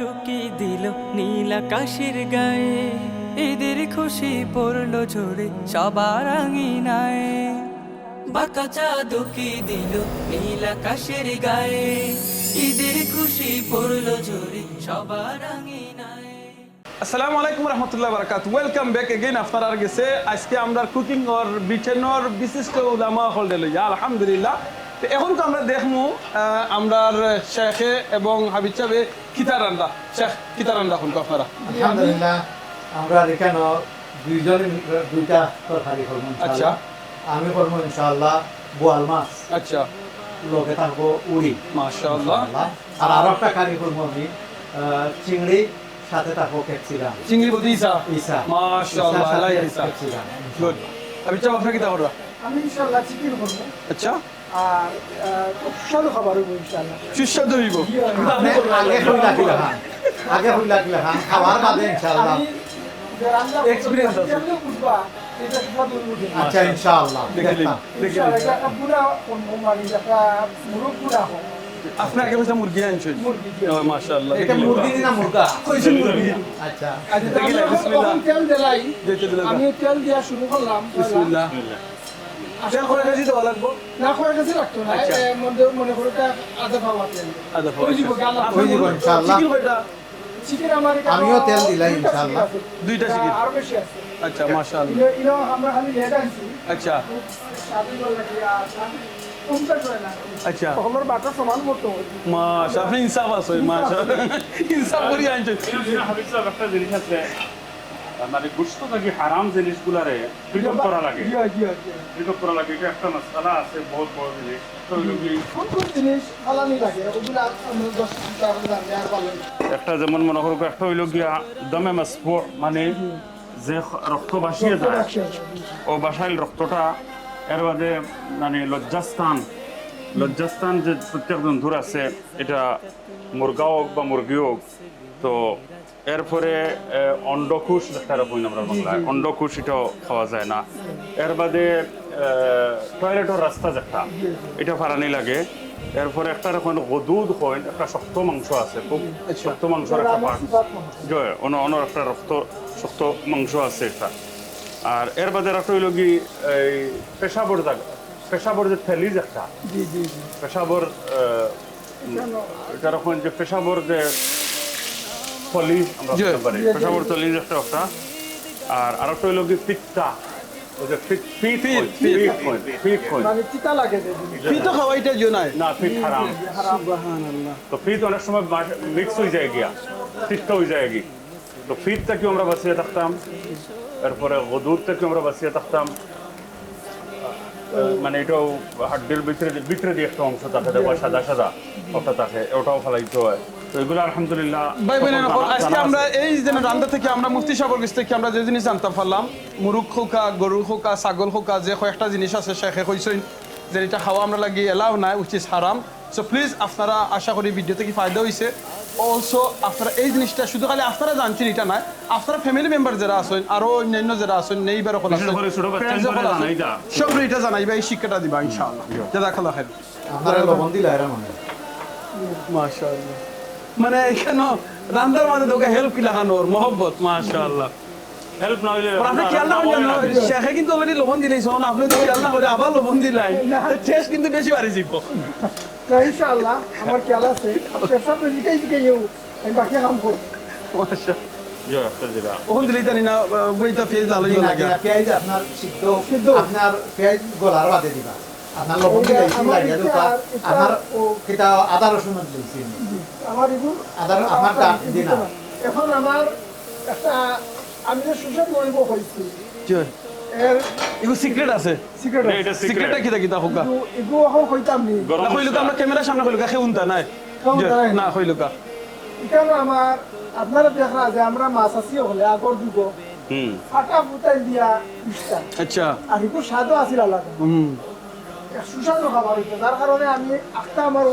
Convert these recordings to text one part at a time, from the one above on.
দুকি দিল নীল আকাশের গায়ে, ঈদের খুশি পড়লো ঝরে সবার আঙিনায়। বাঁকা চাঁদ উকি দিল নীল আকাশের গায়ে, ঈদের খুশি পড়লো ঝরে সবার আঙিনায়। আসসালামু আলাইকুম রহমতুল্লাহ বারাকাত। Welcome back again. আপনার গেছে আজকে আমরা কুকিং আর ব্রিটেনের বিশিষ্ট উলামা হলডে লইয়া আলহামদুলিল্লাহ। তো এখন তো আমরা দেখমু আমরার শেখে এবং হাবিব সাহেবে কিতা রান্না, শেখ কিতা রান্না হল আপনারা? আলহামদুলিল্লাহ আমরা এখানে দুইটা তরকারি করবো। আচ্ছা, আমি করবো ইনশাআল্লাহ বোয়াল মাছ, আচ্ছা, লোকে থাকবো উড়ি মাশাআল্লাহ। আর আরো একটা কারি করবো আমি চিংড়ি, সাথে থাকবো ক্যাপসিকাম। চিংড়ি বলতে ইসা ইসা মাশাআল্লাহ, আলাই ইসা। ক্যাপসিকাম। গুড। হাবিব সাহেব আপনি কিতা করবা? আমি ইনশাআল্লাহ চিকেন করবো আচ্ছা, আর খুব সুস্বাদু খাবার হইব ইনশাআল্লাহ। সুস্বাদু হইব। আপনি আগে হইলা কিলা খান, আগে হইলা কিলা খান, খাবার বাদে ইনশাআল্লাহ। আমি যে রান্না Experience আছে। কেমনে বুঝবা এটা সুস্বাদু হইব কিনা। আচ্ছা ইনশাআল্লাহ দেখলি ইনশাআল্লাহ এটা একটা পুরা মানে একটা মুরগ পুরা হোক। আপনি আগে বলতে মুরগি আনছেন? মুরগি মাশাআল্লাহ। এটা মুরগি না মুরগা? কইছেন মুরগি। আচ্ছা আচ্ছা দেখিলে, বিসমিল্লাহ। তেল দিলাই, দিতে দিলাম। আমি তেল দিয়া শুরু করলাম। বিসমিল্লাহ। তেল করে কাজি দেওয়া লাগবো? না করে কাছে লাগতো না। আচ্ছা। মনে করো এটা আধা পাওয়া তেল। আদা ওই দিব গালা। ওই দিব ইনশাআল্লাহ। চিকেন কয়টা? চিকেন আমার এখানে আমিও তেল দিলাই ইনশাআল্লাহ। দুইটা চিকেন। আর বেশি আছে। আচ্ছা, মাশাআল্লাহ। ইনো আমরা খালি লেট আনছি। আচ্ছা, শাদি বলা কি আর কোনটা করে না। আচ্ছা, আমার বাটা সমান মতো। মাশাআল্লাহ। আপনি ইনসাফ আছে, মাশাআল্লাহ। ইনসাফ করি আনছেন। হাবিব সাহেব একটা জিনিস আছে, মানে গোশত নাকি হারাম জিনিসগুলারে পৃথক করা লাগে, জি জি জি। পৃথক করা লাগে। এটা একটা মাসালা আছে, বহুত বড় জিনিস। তো ওই লোকই কোন কোন জিনিস হালালি লাগে ওগুলা আমরা 10 টাকা জানি আর পাবেন। একটা যেমন মনে করো, একটা হইল গিয়া দমে মাসফু, মানে যে রক্ত ভাসিয়ে যায় ও বাসাইল রক্তটা, এর বাদে মানে লজ্জাস্থান যে প্রত্যেক জন্তুর আছে, এটা মুরগা হোক বা মুরগি হোক। তো এরপরে অন্ডকুশ যেটা কই আমরা বাংলায়, অন্ডকুশ এটাও খাওয়া যায় না। এর বাদে টয়লেটের রাস্তা যেটা, এটা ফারানি লাগে। এরপরে একটা রকম গদুদ হয়, একটা শক্ত মাংস আছে, খুব শক্ত মাংসের একটা পার্ট, জয় অন্য একটা শক্ত মাংস আছে এটা। আর এর বাদে একটা হইল কি এই পেশাবর যে থেলিজ একটা, জি জি জি। পেশাবর এটা রকম যে পেশাবর যে থলি আমরা জি। বলতে পারি, পেশাবর থলিজ একটা। আর আরেকটা হইল কি পিত্তা, ওই যে ফিট হয় মানে চিতা লাগে যে ফি তো খাওয়াইটা জো নাই। না, ফিট হারাম। সুবহানাল্লাহ। তো ফিট অনেক সময় মিক্স হয়ে যায় গিয়া, ফিটটা হয়ে যায় গিয়া। তো ফিট থেকে আমরা বাঁচিয়ে থাকতাম, এরপরে গদুর থেকে আমরা বাঁচিয়ে থাকতাম। মানে এটাও হাড্ডির ভিতরে দিয়ে একটা অংশ থাকে, দেখো সাদা ওটা থাকে, ওটাও ফেলাইতে হয়। তো এগুলো আলহামদুলিল্লাহ ভাই বোন, জানা আজকে আছে। আমরা এই যে রান্না থেকে আমরা মুফতি সাহেবের কাছ থেকে আমরা যে জিনিস জানতে পারলাম, মুরগ খোকা, গরু খোকা, ছাগল খোকা, যে কয়েকটা জিনিস আছে শেখে কইছেন যে এটা খাওয়া আমরা লাগি এলাও নাই, উইচ ইজ হারাম। সো প্লিজ আপনারা, আশা করি ভিডিও থেকে ফায়দা হয়েছে। অলসো আপনারা এই জিনিসটা শুধু খালি আপনারা জানছেন এটা নাই, আপনারা ফ্যামিলি মেম্বার যারা আছেন, আরো অন্যান্য যারা আছেন, নেইবার সকল বিশেষ করে ছোট বাচ্চাদের জানাইটা। সব এটা জানাইবা, এই শিক্ষাটা দিবা ইনশাআল্লাহ। জাযাকাল্লাহ খাইর। আপনারা লবণ দিলা এরা মানে মাশাআল্লাহ। মানে এখানে রান্নার মাঝে তোকে হেল্প কি লাগানোর মহব্বত, মাশাআল্লাহ। হেল্প না হইলে আপনি খেয়াল না করেন না, শেখে কিন্তু অলরেডি লবণ দিলেই শোন, আপনি তো খেয়াল না করে আবার লবণ দিলাই, টেস্ট কিন্তু বেশি বাড়ি যাব। ইনশাআল্লাহ আমার খেয়াল আছে। পেশা তো জিকাই আমি বাকি কাম করব। মাশাআল্লাহ। জয় একটা দিলা। ওখান দিলেই জানি না বইটা পেজ ভালো লাগে। পেঁয়াজ আপনার সিদ্ধ আপনার পেঁয়াজ গলার বাদে দিবা, আপনার লবণ দিলে লাগিয়ে দিবা। আপনার কিটা আদা রসুন দিয়েছি, আমার এগুলো আদা আপনার ডাক দিনা। এখন আমার একটা আমি যে সুস্বাদু হইব হইছি জয়, এর এগো সিক্রেট আছে। সিক্রেট এটা সিক্রেটটা সিক্রেট। কি হোকা এগো এখন হইতাম নি। গরম না কইলুকা, আমরা ক্যামেরার সামনে কইলুকা খেউনতা নাই। জয়, না কইলুকা। এখানে আমার আপনারা দেখা যে আমরা মাছ আসি হলে আগর দিব ফাটা ফুটাই দিয়া ইস্তা আচ্ছা। আর একটু স্বাদও আসিল আলাদা, সুস্বাদু খাবার হইতো। যার কারণে আমি একটা আমার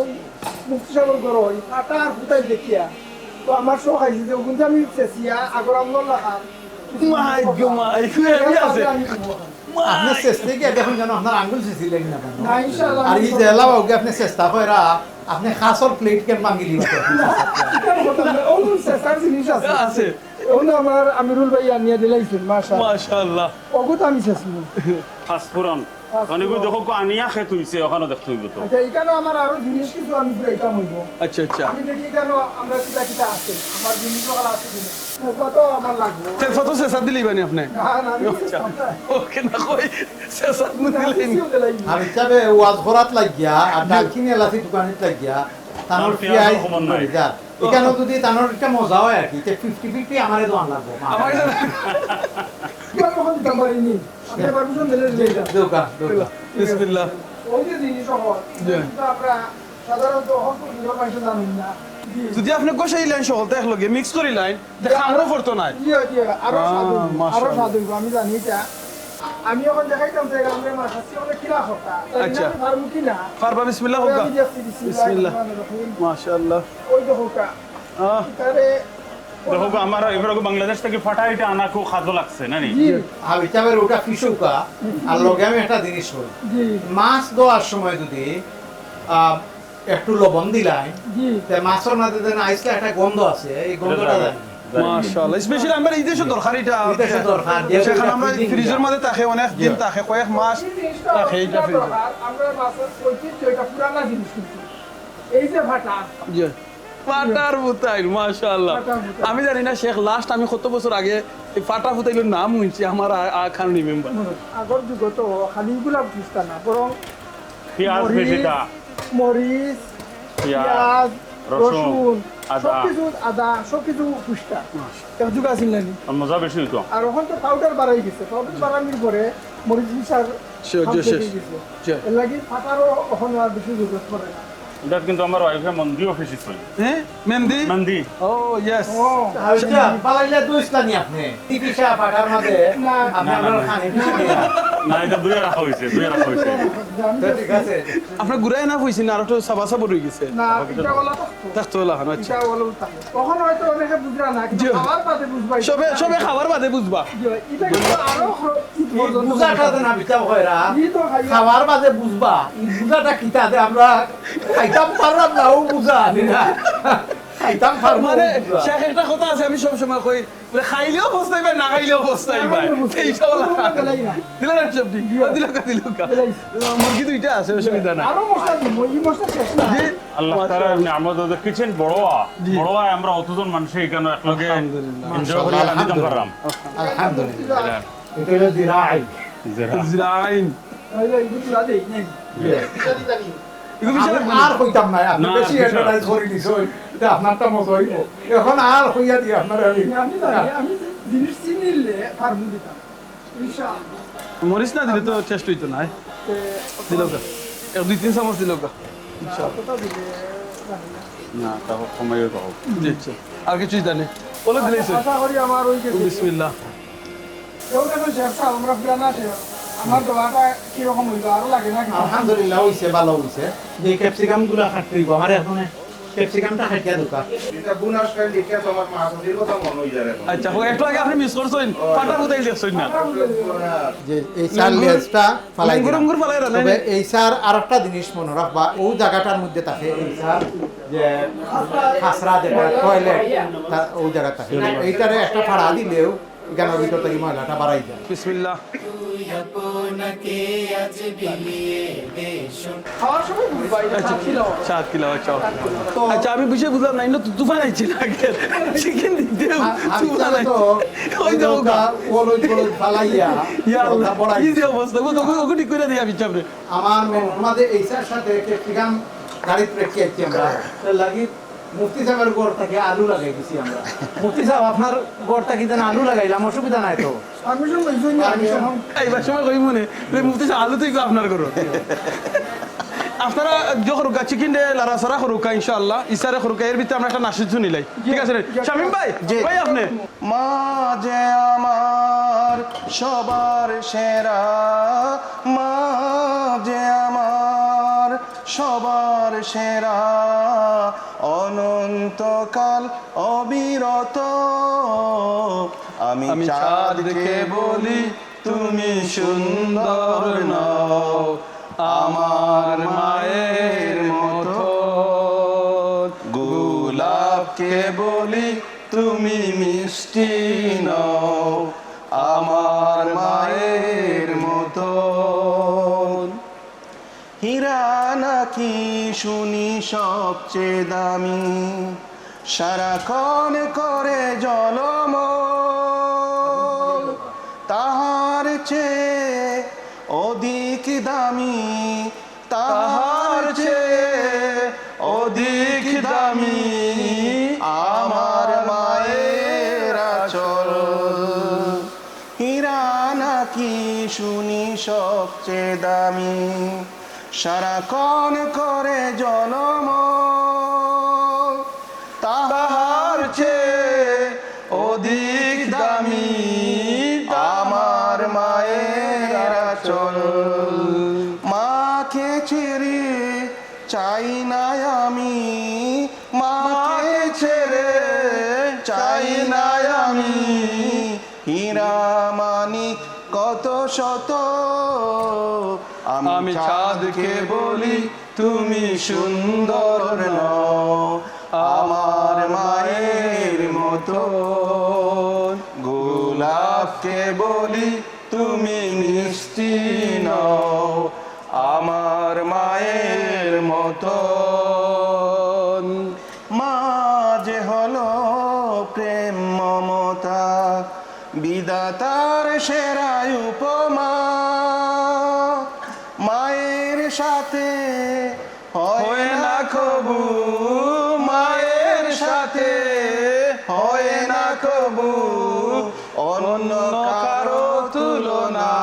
মুক্তি সাগর গরম হই ফাটা আর ফুটাই দেখিয়া, তো আমার শখ আইছে যে ওগুলো আমি চেঁচিয়া আগর আমল রাখাম। মাই গো মাই, কি আছে? আপনি চেষ্টা কি দেখুন যেন আপনার আঙ্গুল ছিছিলেন না কেন? না ইনশাআল্লাহ আর এই জেলা বাবুকে আপনি চেষ্টা কইরা আপনি খাসর প্লেট কেন ভাঙি দিবা? দেখার জিনিস আছে আছে। এখন আমার আমিরুল ভাই আনিয়া দিলাইছেন মাশাআল্লাহ মাশাআল্লাহ অগত আমি শেষমু ফাসফুরন অনেকগুলো দেখো আনিয়া খেত হইছে ওখানে দেখতে হইব তো আচ্ছা এখানে আমার আরো জিনিস কিছু আমি বুঝাইতাম হইব আচ্ছা আচ্ছা আমি দেখি এখানে আমরা কিটা কিটা আছে আমার জিনিস ওখানে আছে কিনা কত আমার লাগবে ফটো শেষাত দিলি বানি আপনি না না আমি আচ্ছা ওকে না কই শেষাত মু দিলেন আর হিসাবে ওয়াজ করাত লাগিয়া আর ডালচিনি এলাচি দোকানিত লাগিয়া তানোর আর পেঁয়াজ পিয়াজ সমান নাই। এখানে যদি তানোর একটা মজা হয় আর কি 50-50 আমারে দোয়ান লাগবো আমার কখন দিতাম পারিনি আপনি পারমিশন দিলে দোকান দোকান বিসমিল্লাহ ওই যে জিনিস সহজ কিন্তু আমরা সাধারণত অল্প দিনের পয়সা জানেন না যদি আপনি গোসাইলেন সকলতে একলগে মিক্স করিলেন খামরও পড়তো নাই ইয়ে ইয়ে আরো সাধু আরো মাশাআল্লাহ। সাধু আমি জানি এটা আমি এখন দেখাইতাম যে গ্রামের মাছ আছে অনেক কিনা খরতা আচ্ছা। পারবো কিনা ফারবা বিসমিল্লাহ ওই হোক আমি দেখছি বিসমিল্লাহ বিসমিল্লাহ মাশাআল্লাহ ওই দেখো কা তারে দেখো আমার এবার বাংলাদেশ থেকে ফাটা এটা আনা খুব খাদ্য লাগছে না নি জি আর হিসাবে ওটা ফিসুকা আর লগে আমি একটা জিনিস করি জি মাছ দেওয়ার সময় যদি একটু লবণ দিলাই জি তে মাছের মধ্যে যেন আইসলে একটা গন্ধ আছে এই গন্ধটা জানি মাশাআল্লাহ স্পেশালি আমরা এই দেশে দরকার এটা এই দেশে দরকার, যেহেতু সেখানে এটা আমরা freezing ফ্রিজের এটা। মধ্যে থাকে অনেক দিন থাকে কয়েক মাস এই জিনিসটা থাকে এইটা ফ্রিজে দরকার। আমরা মাছের ঐতিহ্য এটা পুরানা জিনিস কিন্তু এই যে ভাটা জি ফাটার বুতাই মাশাআল্লাহ ফাটার বুতাই। আমি জানি না শেখ লাস্ট আমি কত বছর আগে এই ফাটা বুতাইলের নাম হইছে আমার খান রিমেম্বার আগর যুগে তো খালি গুলা বুঝতা না বরং পেঁয়াজ বেশিটা মরিচ পেঁয়াজ, পেঁয়াজ রসুন, রসুন আদা। সবকিছু আদা সবকিছু পুষ্টা এক যুগ আছিল নানি আর মজা বেশি হইতো আর এখন তো পাউডার বাড়াই গেছে পাউডার বাড়ানির পরে মরিচ মিশার শেষ, ভাব শেষ। বেড়ে গেছে। জি। এর লাগি ফাটারও এখন আর বেশি জরুরত পড়ে না এটা কিন্তু আমার ওয়াইফে মন্দি অফিসে ছিল হ্যাঁ মেহেন্দি মন্দি ও ইয়েস ও আচ্ছা পালাইলে দুইস্তানি আপনি টিপিসা পাটার মধ্যে না। আপনি আপনার খানি পিছি দিয়া না এটা দুই রাখা হয়েছে আমি তো ঠিক আছে আপনার ঘুরাই না হইছে না আর একটু সাবা সাবা রয়ে গেছে না এটা বলা তো দেখতে লাগানো আচ্ছা এটা বলা থাকে তখন হয়তো অনেকে বুঝরা না কিন্তু জি। খাবার বাদে বুঝবাই সবে সবে খাবার বাদে বুঝবা এটা কিন্তু আরো ঈদ পর্যন্ত বুঝাটা না বিচার হয়রা ঈদ তো খাইয়া খাবার বাজে বুঝবা এই বুঝাটা কিতা দে আমরা খাইতাম পারলাম না ও বুঝা না খাইতাম পারবো মানে বুঝা। শেখ একটা কথা আছে আমি সব সময় কই বলে খাইলেও বসতাই ভাই না খাইলেও বসতাই ভাই এইটা বলা দিল না সবজি দিল কা মুরগি দুইটা আছে অসুবিধা না আরো মশলা দিব এই মশলা শেষ না জি আল্লাহ তাআলা আমাদের কিচেন বড় আমরা অতজন মানুষ এখানে একলগে আলহামদুলিল্লাহ। এনজয় করে রান্ধিতে পারলাম আলহামদুলিল্লাহ এটা হলো জিরাই জিরাইন এই বুঝলা দেই নাই এগুলো বিশাল আর কইতাম না আপনি না, বেশি বিশাল। অ্যাডভার্টাইজ করে দিছই এটা আপনারটা মত হইব এখন আর কইয়া দি আপনার আমি জানি আমি জিনিস চিনিলে ফার্মু দিতাম ইনশাআল্লাহ মরিচ না দিলে তো টেস্ট হইতো না দিল কা এক দুই তিন চামচ দিল কা কতটা দিলে জানি না না তাও সময় তো জি আচ্ছা আর কিছুই জানে বলে দিলেই আশা করি আমার ওই যে বিসমিল্লাহ কেউ কেন শেষ আমরা পুরানা শেষ আমার দোয়াটা কিরকম হইলো আরো লাগে না আলহামদুলিল্লাহ হইছে ভালো হইছে যে ক্যাপসিকাম গুলা কাটতে দিব আমার এখন ক্যাপসিকামটা খাইয়া দোকা এটা বুনাস করে লিখে তোমার মা সদির কথা মনে হই যায় আচ্ছা হোক একটু আগে আপনি মিস করছেন ফাটা বুতাই দেখছেন না যে এই চার লেজটা ফালাই গুরুম গুরুম ফালাই রাখলেন। তবে এই সার আরেকটা জিনিস মনে রাখবা ওই জায়গাটার মধ্যে থাকে এই সার যে খাসরা যেটা টয়লেট ওই জায়গা থাকে এইটারে একটা ফাড়া দিলেও এখানের ভিতর থেকে ময়লাটা বাড়াই যায় বিসমিল্লাহ খাওয়ার সময় বুঝবাই আচ্ছা ছিল 7 কিলো আচ্ছা আচ্ছা আমি বুঝে বুঝলাম না ইনো তুফান আইছে না আগে চিকেন দিতে তুফান আমি তো আইছে ওই যে ওগা ওলই ওলই ফালাইয়া ইয়া আল্লাহ বড়াই কি যে অবস্থা ওগো ঠিক করে দিই আমি চাপরে আমার আমাদের এই সার সাথে ক্যাপসিকাম গাড়িতে রেখে আছি আমরা তার লাগি মুফতি সাহেবের গড় থেকে আলু লাগাই দিছি আমরা মুফতি সাহেব আপনার গড় থেকে যেন আলু লাগাইলাম অসুবিধা নাই তো পারমিশন লইছই না Permission। এইবার সময় কই মনে মুফতি সাহেব আলু তুই আপনার করো আপনারা যখন চিকেন দে লারা সারা করুকা ইনশাআল্লাহ ইসারে করুকা এর ভিতরে আমরা একটা নাশিদ শুনিলাই ঠিক আছে রে শামিম ভাই ভাই আপনি মা যে আমার সবার সেরা মা যে আমার সবার সেরা অনন্তকাল অবিরত আমি চাঁদকে বলি তুমি সুন্দর নও আমার মায়ের মতো গোলাপকে বলি তুমি মিষ্টি নও আমার মায়ের মতো। হীরা নাকি শুনি সবচেয়ে দামি, সারাক্ষণ করে জলমল, তাহার চেয়ে অধিক দামি, তাহার চেয়ে অধিক দামি আমার মায়ের আঁচল। হীরা নাকি শুনি সবচেয়ে দামি, সারাক্ষণ করে জলমল, তাহার চেয়ে অধিক দামি আমার মায়ের আঁচল। মাকে ছেড়ে চাই না আমি, মাকে ছেড়ে চাই না আমি, হীরা মানিক কত শত, আমি চাঁদকে বলি তুমি সুন্দর নও আমার মায়ের মতো। গোলাপকে বলি তুমি মিষ্টি নও আমার মায়ের মতো। মা যে হলো প্রেম মমতা, বিধাতার সেরা উপমা, মায়ের সাথে হয় না কবু, মায়ের সাথে হয় না কবু অন্য কারো তুলনা।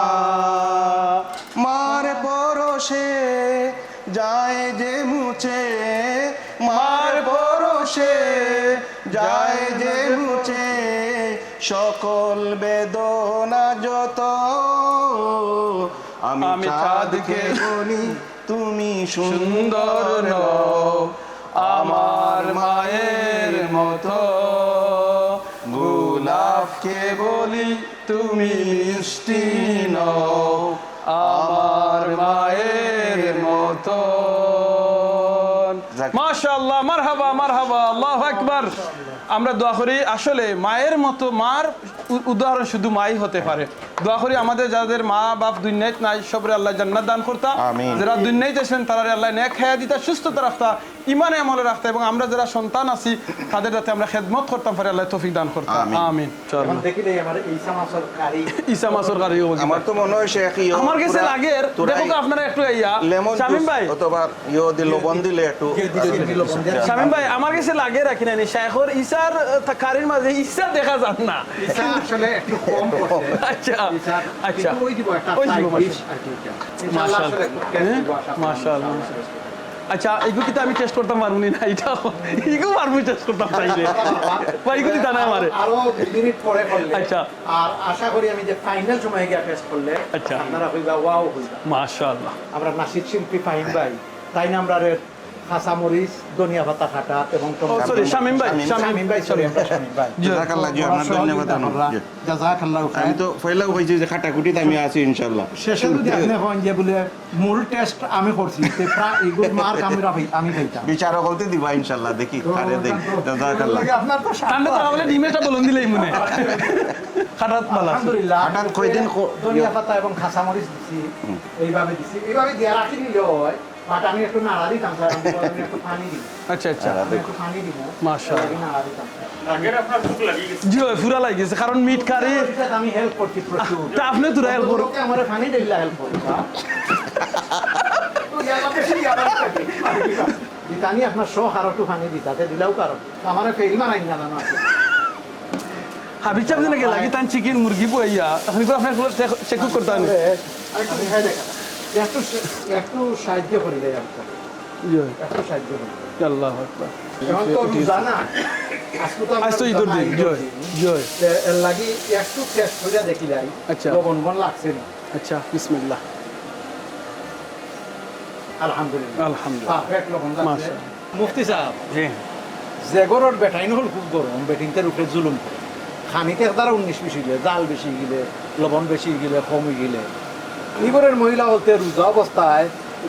মার পরশে যায় যে মুছে, মার পরশে যায় যে মুছে সকল বেদনা যত। আমি চাঁদকে বলি তুমি সুন্দর নও আমার মায়ের মতো। গোলাপকে বলি তুমি মিষ্টি নও আমার মায়ের মতো। মাশাআল্লাহ, মারহাবা মারহাবা, আল্লাহু আকবার। আমরা দোয়া করি আসলে মায়ের মতো, মার উদাহরণ শুধু মাই হতে পারে। দোয়া করি আমাদের যাদের মা বাপ দুনিয়াতে নাই সবরে আল্লাহ জান্নাত দান করতা, যারা দুনিয়াতে আছেন তারা আল্লাহ নেক হায়াত দিতা, সুস্থতা রাখতা, ইমানে আমলে রাখতা, এবং আমরা যারা সন্তান আছি তাদের যাতে আমরা খেদমত করতাম পারি আল্লাহ তৌফিক দান করতা। আমিন। এখন দেখিলে আমার ঈসা মাসর কারি, ঈসা মাসুর গাড়ি আমার তো মনে হয় শেখ আমার কাছে লাগে। দেখো তো আপনারা একটু আইয়া লেমন শামিম ভাই, অথবা লবণ দিলে একটু। শামিম ভাই আমার কাছে লাগে রাখি না শেখর ঈসার কারির মাঝে ঈসা দেখা যান না। ঈসা আসলে একটু কম করছে। আচ্ছা আচ্ছা, ওই দিব একটা ওই দিব, সাইড ডিশ আর কি এটা। ইনশাআল্লাহ আসলে মাশাআল্লাহ। আচ্ছা এইগুলো কিন্তু আমি টেস্ট করতাম পারবো না, এটা এগুলো পারবো টেস্ট করতাম চাইলে বা এগুলো জানা আমারে। আরো 2 মিনিট পরে করলে আচ্ছা। আর আশা করি আমি যে ফাইনাল সময় গিয়ে টেস্ট করলে আচ্ছা। আপনারা হইবা ওয়াও হইবা। মাশাআল্লাহ। আমরা নাসির শিল্পী ফাহিম ভাই, তাই না আমরা কাঁচা মরিচ, ধনিয়া পাতা কাটা এবং সরি শামিম ভাই, শামিম ভাই, সরি আমরা শামিম ভাই। জাযাকাল্লাহ জি, আপনার ধন্যবাদ। জাযাকাল্লাহু খাইর। আমি তো পয়লা হইছে যে খাটাকুটিতে আমি আছি ইনশাআল্লাহ। শেষে যদি আপনি হন যে বলে মূল টেস্ট আমি করছি, তে প্রায় এগুলো মার্ক আমি খাইতাম। বিচারক বলতে দিবা ইনশাআল্লাহ, দেখি কারে দেই। জাযাকাল্লাহ। আপনার তো ঠান্ডা তো বলে ডিমেটা বলন দিলেই মনে খাটাত মালা। আলহামদুলিল্লাহ। হঠাৎ কয়দিন ধনিয়া পাতা এবং কাঁচা মরিচ দিছি, এইভাবে দিছি, এইভাবে দিয়ে রাখি নিলেও হয়, বাট আমি একটু নাড়া দিতাম স্যার, আমি একটু পানি দিব। আচ্ছা আচ্ছা, আমি একটু পানি দিব, মাশাআল্লাহ। নাড়া দিতাম। জি ভাই পুরা লাগে গেছে, কারণ মিট কারি আমি হেল্প করছি প্রচুর। তা আপনি তো হেল্প করো। লোকে আমার পানি দিলা হেল্প করো। তো ইয়ালা বেশি ইয়ালা দিতানি আপনার শো হারো একটু পানি দিতাতে দিলাও কারণ আমার ফেল মারাই না জানো আছে। হাবিব চাপ দিনে গেলা কি তান চিকেন মুরগি বইয়া আপনি তো আপনার চেক করতে হবে। আরেকটু দেখাই দেখা একটু সাহায্য করে দেয় আপনার, একটু সাহায্য করে দেয়। আল্লাহু আকবার। এখন তো জানা আজ তো ঈদের দিন, জয় জয়। এর লাগি একটু টেস্ট করে দেখি যাই। আচ্ছা। লবণ বন লাগছে না। আচ্ছা বিসমিল্লাহ। আলহামদুলিল্লাহ আলহামদুলিল্লাহ। পারফেক্ট লবণ লাগছে। মাশাআল্লাহ। মুফতি সাহেব, জি যে গরর বেটাইন হল খুব গরম, বেটিংটার উপরে জুলুম করে খানিতে দ্বারা 19 বেশি গেলে, জাল বেশি গেলে, লবণ বেশি গেলে, কম গেলে, ইগরের মহিলা বলতে রোজা অবস্থায়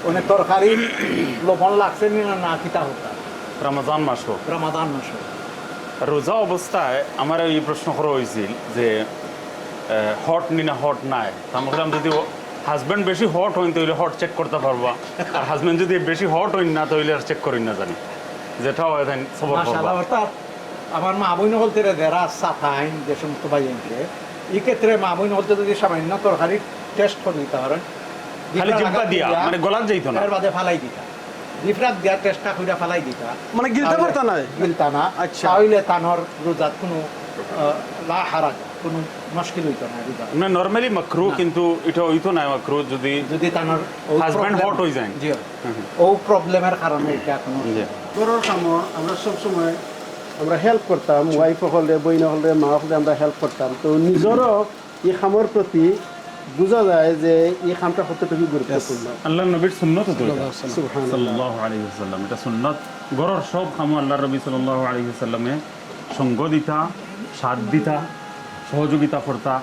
অনেক তরকারি লবণ লাগছে না কিতা হতা রমজান মাস হোক, রমাদান মাস রোজা অবস্থায় আমার এই প্রশ্ন করা হয়েছিল যে হট নি না হট নাই আমি বললাম যদি হাজব্যান্ড বেশি হট হইন তাহলে হট চেক করতে পারবা আর হাজব্যান্ড যদি বেশি হট হইন না তাহলে আর চেক করিন না জানি যেটাও হয় সবর করবা মাশাআল্লাহ অর্থাৎ আমার মা বোন হলতে যারা সাফাইন যে সমস্ত ভাইয়েনকে এই ক্ষেত্রে মা বোন হলতে যদি সামান্য তরকারি টেস্ট করে নিতে পারেন খালি জিব্বা দিয়া মানে গলার যাইতো না এর বাদে ফালাই দিতা ডিফরাত দিয়া টেস্টটা কইরা ফালাই দিতা মানে গিলতে পারতা না গিলতা না আচ্ছা। তাহলে তানর রোজাত কোনো লা হারাজ কোনো মুশকিল হইতো না রোজা না নরমালি মাকরু কিন্তু এটা হইতো না মাকরু যদি যদি তানর হাজব্যান্ড হট হয়ে যায় জি ও প্রবলেমের কারণে এটা কোনো গরুর কামো আমরা সবসময় আমরা হেল্প করতাম ওয়াইফ হলে বইন হলে মা হলে আমরা হেল্প করতাম তো নিজেরও এই কামের প্রতি বোঝা যায় যে এই কামটা কতটুকু গুরুত্বপূর্ণ আল্লাহ নবীর সুন্নত তো এটা। সুবহানাল্লাহ। সাল্লাল্লাহু আলাইহি ওয়াসাল্লাম এটা সুন্নত গরর সব খামু আল্লাহ নবী সাল্লাল্লাহু আলাইহি ওয়াসাল্লামে সঙ্গ দিতা সাথ দিতা সহযোগিতা করতা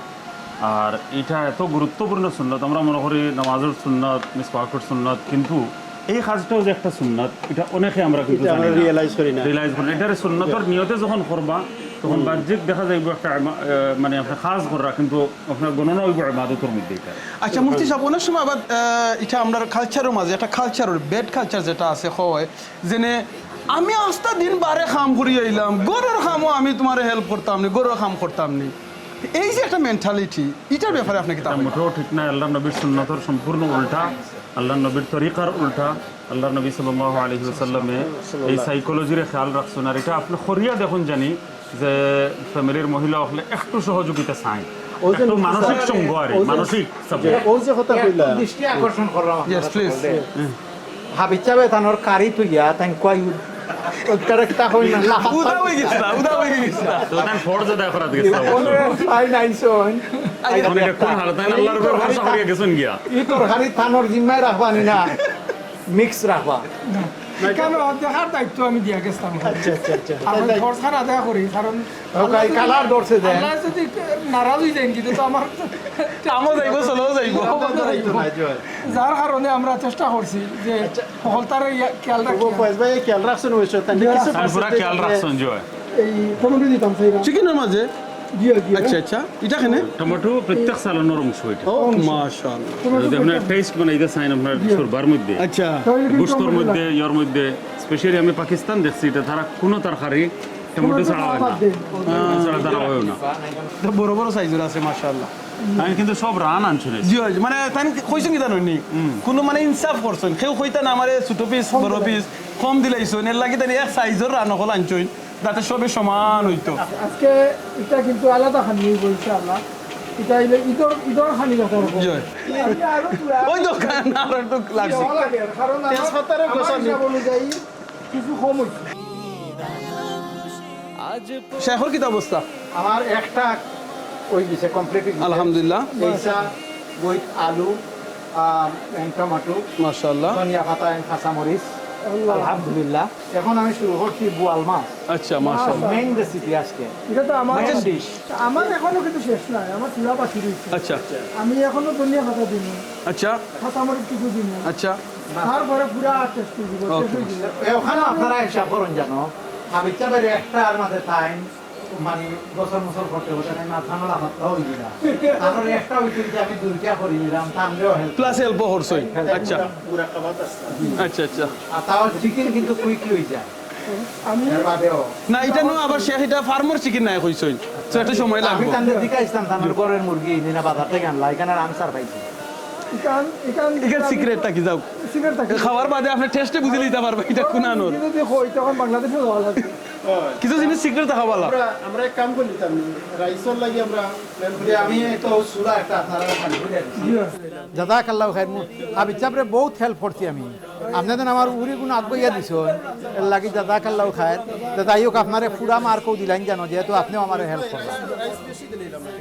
আর এটা এত গুরুত্বপূর্ণ সুন্নত আমরা মনে করি নামাজের সুন্নত মিসওয়াকের সুন্নত কিন্তু এই কাজটাও যে একটা সুন্নত এটা অনেকে আমরা কিন্তু এটা আমরা realize করি না। রিয়েলাইজ করি না এটার সুন্নতর নিয়তে যখন করবা তখন বাহ্যিক দেখা যাইব একটা মানে আপনার খাস করা কিন্তু আপনার গণনা হইব ইবাদতের মধ্যে এটা আচ্ছা মুফতি সাহেব অনেক সময় আবার এটা আমরা কালচারের মাঝে একটা কালচারের বেড কালচার যেটা আছে হয় যেনে আমি আস্তা দিন বারে খাম করি আইলাম গরুর খামও আমি তোমার হেল্প করতাম নি গরুর খাম করতাম নি এই যে একটা মেন্টালিটি এটার ব্যাপারে আপনি কি তা এটা মোটেও ঠিক না আল্লাহ নবীর সুন্নতর সম্পূর্ণ উল্টা আল্লাহ নবীর তরিকার উল্টা আল্লাহ নবী সাল্লাল্লাহু আলাইহি ওয়াসাল্লামে এই সাইকোলজির খেয়াল রাখছেন আর এটা আপনি খরিয়া দেখুন জানি যে ফ্যামিলির মহিলা হলে একটু সহযোগিতা চায় একটু মানসিক সঙ্গ আর মানসিক সাপোর্ট ও যে কথা কইলা দৃষ্টি আকর্ষণ করলাম Yes, please. হাবিচাবে তানোর কারি তুইয়া তাই কই উত্তরটা হই না উদা হয়ে গেছে না উদা হয়ে গেছে না তো তাই ফোর্স দা করা দিছে আই নাইছন এখন এটা কোন হালত আল্লাহর উপর ভরসা করিয়া গেছেন গিয়া ই তরকারি তানোর জিম্মায় রাখবানি না মিক্স রাখবা কেন দেখার দায়িত্ব আমি দিয়া গেছিলাম আচ্ছা আচ্ছা আচ্ছা আমি খরচার আদায় করি কারণ ওই কালার ধরছে দেন আল্লাহ যদি নারাজ হয়ে যায় কিন্তু তো আমার আমও যাইব চলেও যাইব যার কারণে আমরা চেষ্টা করছি যে সকলতার খেয়াল রাখি ফয়েজ ভাই খেয়াল রাখছেন অবশ্য তাই কিছু তাই পুরা খেয়াল রাখছেন জয় এই টমেটো দিতাম সেইরা চিকেনের মাঝে দিয়ে দিয়ে আচ্ছা আচ্ছা এটা কেনে টমেটো প্রত্যেক সালানোর অংশ এটা ও মাশাআল্লাহ যদি আপনার টেস্ট বানাইতে চান আপনার শোরবার মধ্যে আচ্ছা গোস্তর মধ্যে ইয়র মধ্যে স্পেশালি আমি পাকিস্তান দেখছি এটা তারা কোনো তরকারি টমেটো ছাড়া হয় না ছাড়া তারা হয় না তো বড় বড় সাইজের আছে মাশাআল্লাহ আমি কিন্তু সব রান আনছিল জি হয় মানে তাই কইছেন কি জানো নি কোনো মানে ইনসাফ করছেন কেউ কইতা না আমারে ছোট পিস বড় পিস কম দিলাইছেন এর লাগি তাই এক সাইজের রান হল আনছেন যাতে সবে সমান হইতো আজকে এটা কিন্তু আলাদা খানি বলছে আল্লাহ এটা হইলে ঈদর খানি কথা হবে জি হয়। ওই দোকান আর একটু লাগছে কারণ তেজপাতারও গোসল নেই। হিসাব অনুযায়ী কিছু কম হইছে শেখর কি অবস্থা আমার একটা ওই দিছে কমপ্লিট আলহামদুলিল্লাহ এইসা উইথ আলু টমেটো মাশাআল্লাহ ধনিয়া পাতা কাঁচামরিচ আলহামদুলিল্লাহ এখন আমি শুরু করছি বোয়াল মাছ আচ্ছা মাশাআল্লাহ মেইন রেসিপি আজকে এটা তো আমার Main dish। আমার এখনো কিন্তু শেষ নাই আমার চুলা পাখি রয়েছে আচ্ছা আমি এখনো ধনিয়া পাতা দিন আচ্ছা কাঁচামরিচ কিছু দিন আচ্ছা তারপরে পুরা টেস্ট দিব ওখানে আপনারা হিসাব করুন জানো আমি চাবের একটা আর মাঝে টাইম মানে বছর বছর করতে হতে না ঠান্ডা হাতটা হয়ে গেল তারপরে একটা হইতে যে আমি দুইটা করে নিলাম তাহলেও হেল্প প্লাস হেল্প হরছই আচ্ছা পুরা খাবার আছে আচ্ছা আচ্ছা আর তাও চিকেন কিন্তু কুইকলি হয়ে যায় আমি এর বাদেও না এটা নো আবার শেখ এটা ফার্মার চিকেন নাই কইছই তো একটা সময় আমি লাগবে তাদের দিকে আসতাম তাদের ঘরের মুরগি নিনা বাজার থেকে আনলা এখানে আনসার পাইছি এখান সিক্রেটটা কি যাও সিগারেট থাকে খাওয়ার বাদে আপনি টেস্টে বুঝে নিতে পারবেন এটা কোন আনোর যদি হই তখন বাংলাদেশে যাওয়া লাগবে কিছু জিনিস সিক্রেট থাকা ভালো আমরা এক কাম করি দিতাম রাইসর লাগি আমরা প্ল্যান করি আমি তো সুরা একটা আপনারা জাজাকাল্লাহ খাইর আমি চাপরে বহুত হেল্প করছি আমি আপনাদের আমার উড়ি গুণ আগুয়া দিছ এর লাগি জাজাকাল্লাহ খাইর যাই হোক আপনারে পুরা মার্কও দিলেন জানো যেহেতু আপনিও আমার হেল্প করলেন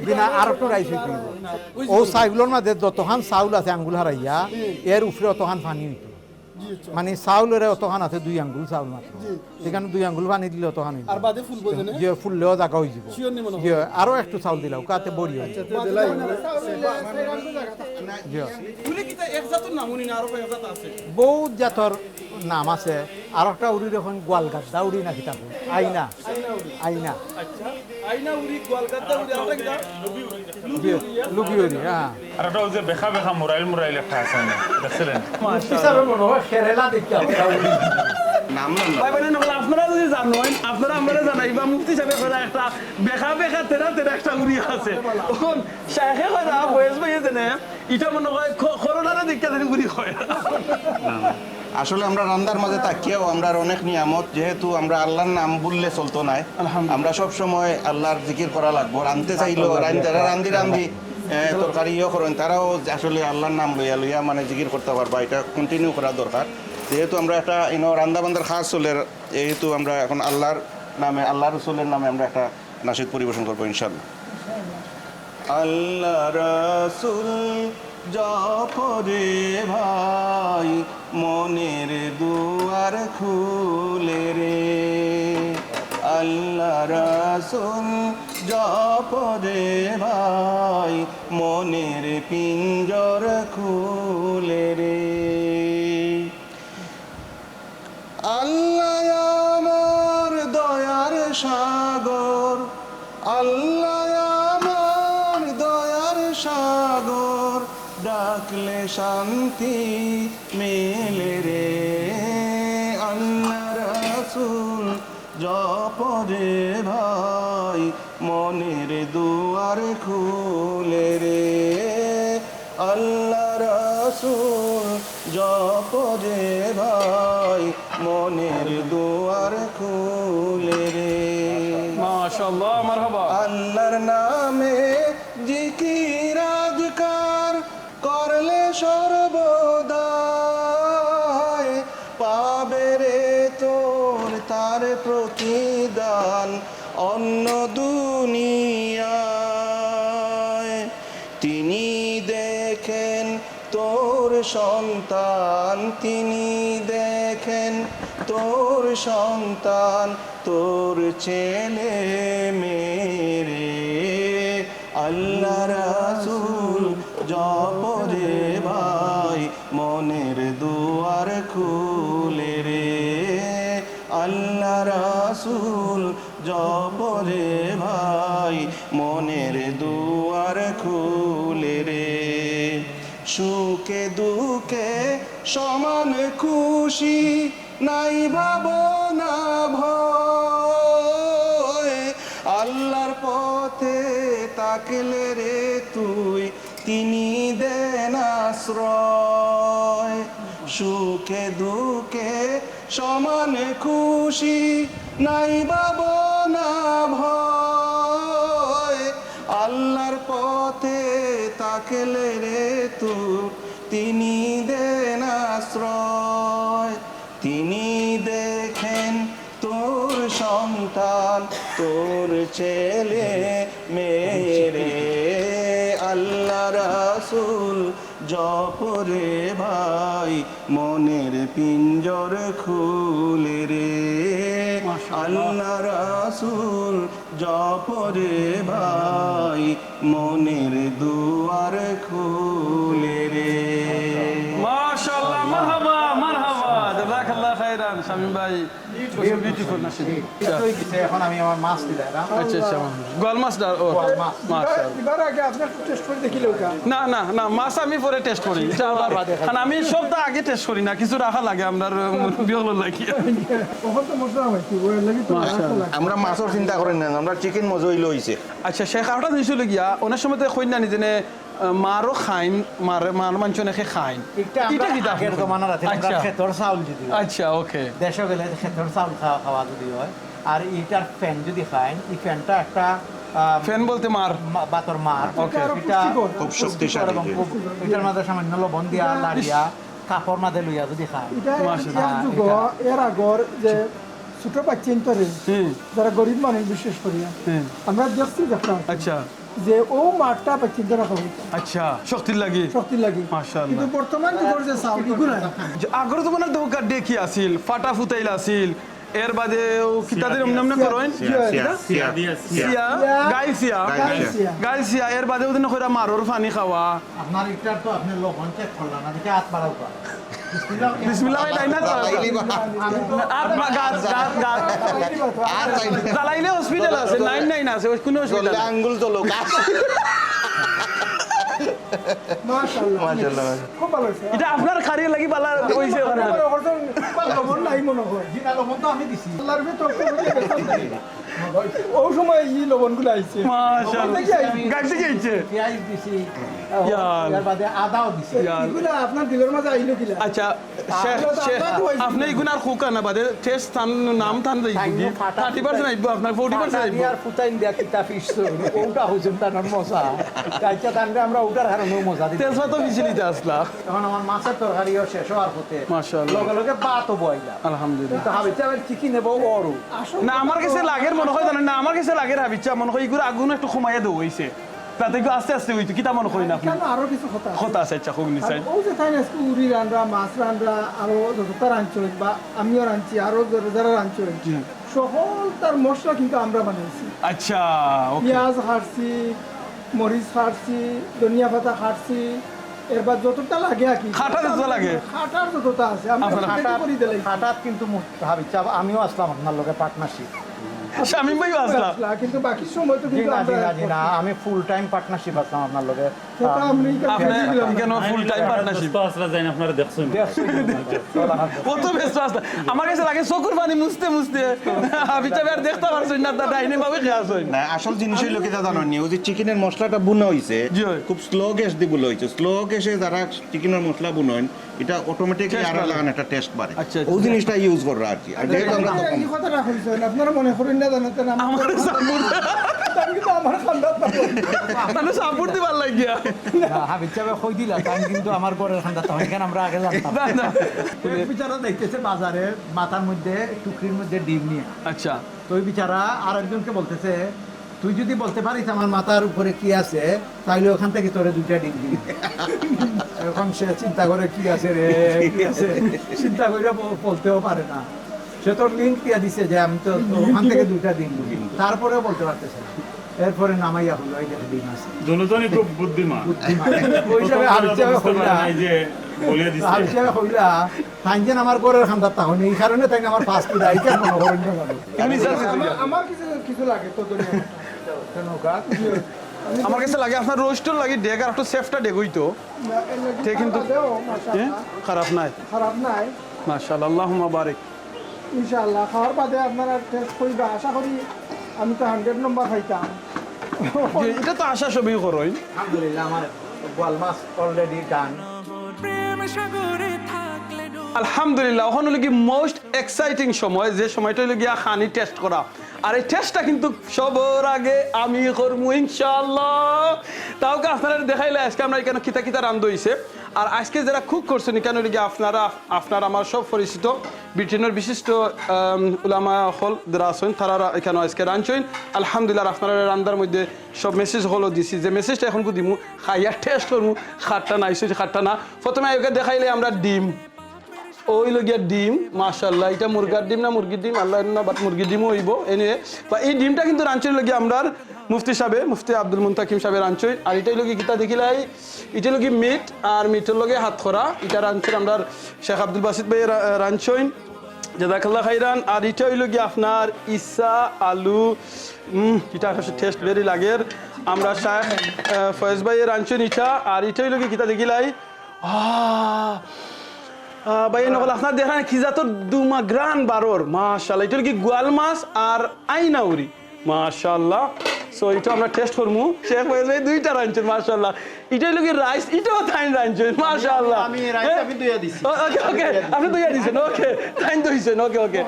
বিনা আর একটু রাইস হইতে ও চাউলের মাঝে যতখান চাউল আছে আঙ্গুল হারাইয়া এর উপরে অতখান পানি হইতো মানে চাউলের অতখান আছে 2 আঙ্গুল চাউল মাত্র সেখানে 2 আঙ্গুল পানি দিলে অতখান আর বাদে ফুলবো জানে যে ফুললেও জায়গা হয়ে যাব শিওর নি মনে হয় যে আরো একটু চাউল দিলাও কাতে বড়ি হয় দিলাই যে ফুলে কি এক জাতের নামুনি না আরো এক জাত আছে বহুত জাতর নাম আছে আর একটা উড়ি দেখুন গোয়ালগাদ্দা উড়ি নাকি থাকুন আইনা আইনা আচ্ছা আইনা উড়ি গোয়ালগাদ্দা উড়ি আর একটা লুবি উড়ি হ্যাঁ আর একটা ওই যে বেখা বেখা মোরাইল একটা আছে না দেখছিলেন হিসাবে মনে হয় কেরালা দেখি নাম না ভাই ভাই না আপনারা যদি জানেন আপনারা আমরা জানাইবা মুফতি সাহেব করা একটা বেখা বেখা তেরা তেরা একটা উড়ি আছে তখন শাইখে করা বয়স ভাই জানে এটা মনে হয় করোনার দিকটা জানি উড়ি হয় আসলে আমরা রান্দার মাঝে তাকিয়েও আমরা অনেক নিয়ামত যেহেতু আমরা আল্লাহর নাম বললে চলতো নাই আমরা সব সময় আল্লাহর জিকির করা লাগবো রাঁধতে চাইলেও রান্ধি রান্ধি তরকারিও করেন তারাও আসলে আল্লাহর নাম লইয়া লইয়া মানে জিকির করতে পারবা এটা কন্টিনিউ করা দরকার যেহেতু আমরা একটা রান্দা বান্দার খাস চলের যেহেতু আমরা এখন আল্লাহর নামে আল্লাহ রসুলের নামে আমরা একটা নাশিদ পরিবেশন করবো ইনশাল্লাহ আল্লাহ রসুল জপরে ভাই মনের দুয়ার খুলে রে আল্লাহ রসুল জপরে ভাই মনের পিঞ্জর খুলে রে আল্লাহ আমার দয়ার সাগর আল্লাহ আমার দয়ার সাগর ডাকলে শান্তি মেলে রে আল্লাহ রাসূল জপরে ভাই মনের দুয়ার খুলে রে আল্লাহ রাসূল জপরে ভাই মনের দুয়ার খুলে রে মাশাআল্লাহ মারহাবা আল্লাহর নামে জিকির আজকার করলে সর্বদাই পাবে রে তোর তার প্রতিদান অন্য দুনিয়ায় তিনি দেখেন তোর সন্তান তিনি দেখেন তোর সন্তান তোর ছেলে মেরে আল্লাহ রাসূল জপরে ভাই মনের দুয়ার খুলে রে আল্লাহ রাসূল জপরে ভাই মনের দুয়ার খুলে রে সুখে দুঃখে সমান খুশি নাই ভাবনা ভয় আল্লাহর পথে তাকলে রে তুই তিনি দেন আশ্রয় সুখে দুঃখে সমান খুশি নাই ভাবনা ভয় আল্লাহর পথে তাকলে রে তুই তিনি দেন আশ্রয় তিনি দেখেন তোর সন্তান তোর ছেলে মেরে আল্লাহ রাসূল জপরে ভাই মনের পিঞ্জর খুলে রে আল্লাহ রাসূল জপরে ভাই মনের দুয়ার খুলে রে মাশাআল্লাহ মারহাবা মারহাবা জাযাকাল্লাহ খাইরান শামীম ভাই বিউটিফুল নাশিদ এখন আমি আমার মাছ দিলাম আচ্ছা আচ্ছা গোয়াল মাছ দা ও মাশাআল্লাহ এবার আগে আপনার টেস্ট করে দেখিলে ওটা না না না মাছ আমি পরে টেস্ট করি কারণ আমি সবটা আগে টেস্ট করি না কিছু রাখা লাগে আপনার বিয়ল লাগি কখন তো মশলা হয়েছে ওই লাগি তো আমরা মাছের চিন্তা করেন না আমরা চিকেন মজই লইছে আচ্ছা শেখ আরটা জিনিস হলো গিয়া অনেক সময় তো কই না নিজে মারও খাইন মার মাংস নাকি খাইন এটা কি আগের জমানার আছে আমরা আচ্ছা। খেতর চাউল যদি আচ্ছা ওকে দেশে গেলে খেতর চাউল খাওয়া যদি হয় আর এইটার ফ্যান যদি খাইন এই ফ্যানটা একটা ফ্যান বলতে মার বাতর মার Okay. এটা খুব শক্তিশালী এবং খুব এটার মধ্যে সামান্য লবণ দিয়া লাড়িয়া কাপড় মাঝে লইয়া যদি খায় এটা মাশাআল্লাহ। এর যুগ এর আগর যে ছোট বাচ্চা তরে যারা গরিব মানুষ বিশেষ করিয়া আমরা দেখছি দেখলাম আচ্ছা যে ও মাঠটা বাচ্চা রাখা হইতো আচ্ছা শক্তির লাগি শক্তি লাগে মাশাআল্লাহ। কিন্তু বর্তমান যুগের যে চাউল এগুলো আগর তোমার দোকা দেখি আছিল ফাটা ফুটাইল আছিল এর বাদে ও কিতাদের নামনে করেন সিয়া গাইল সিয়া এর বাদে ওদিন কইরা মারোর পানি খাওয়া আপনার এটার তো আপনি লবণ চেক করলেন না দেখে হাত বাড়াও বিসমিল্লাহ ভাই ডাইনা জ্বালাইলি বা- আর গাছ গাছ গাছ আর চাই না। জ্বালাইলে হসপিটাল আছে 99 আছে ওই কোনো অসুবিধা জ্বললে নাই। আঙ্গুল চলুক মাশাআল্লাহ মাশাআল্লাহ খুব ভালো হয়েছে এটা আপনার খারিয়ে লাগি বালা হইছে ওখানে আমার অবস্থা লবণ নাই মনে হয় জিনা লবণ তো আমি দিছি আল্লাহর ভিতর ওই সময় এই লবণগুলো আইছে মাশাআল্লাহ গাছ থেকে আইছে পেঁয়াজ দিছি ইয়া এর বাদে আদাও দিছি এগুলো আপনার দিলের মাঝে আইলো কিলা আচ্ছা আপনি এগুনার খুকা না বাদে টেস্ট থান নাম থান যাইব 30% আইব আপনার 40% আইব আর ফুটাইন দিয়া কিতা ফিসছো ওটা হইছেন তার মজা কাইটা তানরে আমরা ওটার হারণেও মজা দিই তেজপা তো বিচলিতে আসলা তখন আমার মাছের তরকারিও শেষ হওয়ার পথে মাশাআল্লাহ লগে লগে ভাতও বইলা আলহামদুলিল্লাহ তো হাবিতে আবার চিকেন নেবো অরু না আমার কাছে লাগের মনে হয় জানেন না আমার কাছে লাগের হাবিচ্ছা মনে হয় এগুলো আগুন একটু কমাইয়া দেওয়া হইছে তাতে একটু আস্তে আস্তে হইতো কিতা মনে করি না আপনি কেন আরো কিছু কথা কথা আছে আচ্ছা খুব নিশ্চয় ও যে তাই না উড়ি রান্না মাছ রান্না আরো যতটা রাঞ্চল বা আমিও রাঁধছি আরো যারা রাঞ্চল সকল তার মশলা কিন্তু আমরা বানাইছি আচ্ছা ওকে পেঁয়াজ হাঁটছি মরিচ হাঁটছি ধনিয়া পাতা হাঁটছি এরপর যতটা লাগে আর কি খাটা যতটা লাগে? খাটার যতটা আছে আমরা আপনার খাটা করে দিলাই হঠাৎ কিন্তু হাবিতে আমিও আসলাম আপনার লগে পার্টনারশিপ শামিম ভাইও আসলাম কিন্তু বাকি সময় তো কিন্তু আমরা জিনা আমি ফুল টাইম পার্টনারশিপ আসলাম আপনার লগে সেটা আমি আপনি কেন ফুল টাইম পার্টনারশিপ আসলে যাই আপনারা দেখছেন কত ব্যস্ত আসলে আমার কাছে লাগে চকুর পানি মুছতে মুছতে হাবিচ্ছা আর দেখতে পারছেন না তা ডাইনে ভাবে খেয়া আসেন না আসল জিনিস হইলো কি জানো নি ওই যে চিকেনের মশলাটা বুনা হইছে জি হয়। খুব স্লো গ্যাস দিয়ে বুনা হইছে স্লো গ্যাসে যারা চিকেনের মশলা বুনন এটা অটোমেটিকলি Taste আর বাড়ে। লাগান একটা টেস্ট বাড়ে আচ্ছা, ওই জিনিসটা ইউজ কররা আর কি আর যেহেতু আমরা তো এই কথাটা কইছেন আপনারা মনে করেন না জানেন আমার সাপোর্ট কিন্তু আমার খান্ডা তাহলে সাপোর্ট দিবার লাগিয়া হাবিতে কই দিলা তাই কিন্তু আমার ঘরের খান্দা তখন কেন আমরা আগে জানতাম না না এক বিচারা দেখতেছে বাজারে মাথার মধ্যে টুকরির মধ্যে ডিম নিয়ে আচ্ছা তো ওই বিচারা আরেকজনকে বলতেছে তুই যদি বলতে পারিস আমার মাথার উপরে কি আছে তাইলে ওখান থেকে তোরে দুইটা ডিম দিবি এখন সে চিন্তা করে কি আছে রে কি আছে চিন্তা করে বলতেও পারে না সে তোর লিঙ্ক দিয়া দিছে যে আমি তো ওখান থেকে দুইটা ডিম দিবি তারপরেও বলতে পারতেছে না এরপরে নামাইয়া হলো এই দেখে ডিম আছে দুজনই খুব বুদ্ধিমান ওই হিসাবে হাবিজাবে হইলা এই যে বলিয়ে দিচ্ছে হাবিজাবে হইলা তাইজেন আমার ঘরের খান্দা তখন এই কারণে তাই আমার ফাস্ট ফুড আইটা মনে করেন না আমার কিছু কিছু লাগে তো ধনিয়া আমার কাছে লাগে আপনার রোস্টও লাগে ডেক আর একটু সেফটা ডেক হইতো ঠিক কিন্তু খারাপ নাই খারাপ নাই মাশাআল্লাহ আল্লাহুম্মা বারিক ইনশাআল্লাহ খাওয়ার বাদে আপনারা টেস্ট করবা আশা করি আমি তো 100 নম্বর খাইতাম যে এটা তো আশা সবই করই আলহামদুলিল্লাহ আমার গোয়াল মাছ অলরেডি ডান প্রেম সাগরে থাকলে আলহামদুলিল্লাহ ওখানে হলো কি মোস্ট এক্সাইটিং সময় যে সময়টা হলো গিয়া খানি টেস্ট করা আর এই টেস্টটা কিন্তু সবার আগে আমি করবো ইনশাআল্লাহ তাও কি আপনারা দেখাইলে আজকে আমরা এখানে কিতা কিতা রান্ধ হইছে আর আজকে যারা কুক করছেন কেন হলো গিয়া আপনারা আমার সব পরিচিত ব্রিটেনের বিশিষ্ট উলামা হল যারা আছেন তারা এখানে আজকে রাঁধছেন আলহামদুলিল্লাহ আপনারা রান্নার মধ্যে সব মেসেজ হলো দিছি যে মেসেজটা এখন দিমু খাইয়া টেস্ট করবো খাটটা নাইছে খাটটা না প্রথমে আগে দেখাইলে আমরা ডিম ওই লগিয়া ডিম মাশাআল্লাহ এটা মুরগার ডিম না মুরগির ডিম আল্লাহ না বাট মুরগির ডিমও হইব এনে বা এই ডিমটা কিন্তু রাঞ্চের লগিয়া আমরা মুফতি সাহেব মুফতি আব্দুল মুনতাকিম সাহেব রাঞ্চই আর এটাই লগি গীতা দেখিলাই এটা লগি মিট আর মিটের লগে হাত খরা এটা রাঞ্চের আমরা শেখ আব্দুল বাসিত ভাই রাঞ্চইন জাযাকাল্লাহ খাইরান আর এটা হইল গিয়ে আপনার ইসা আলু এটা টেস্ট ভেরি লাগের আমরা শেখ ফয়েজ ভাইয়ের রাঞ্চইন এটা আর এটা হইল গিয়ে গীতা দেখিলাই ভাই নকল আপনার দেখেন খিজাতর দুমা গ্রান বারোর মাশাআল্লাহ এটা কি গোয়াল মাছ আর আইনাউরি মাশাআল্লাহ সো এটা আমরা টেস্ট করবো শেখ ভাই দুইটা রাঁধছেন মাশাআল্লাহ এটাই লোক রাইস এটাও থাইন রাঁধছেন মাশাআল্লাহ আমি রাইস আমি দুইয়া দিছি ওকে ওকে আপনি দুইয়া দিছেন ওকে থাইন দইছেন ওকে ওকে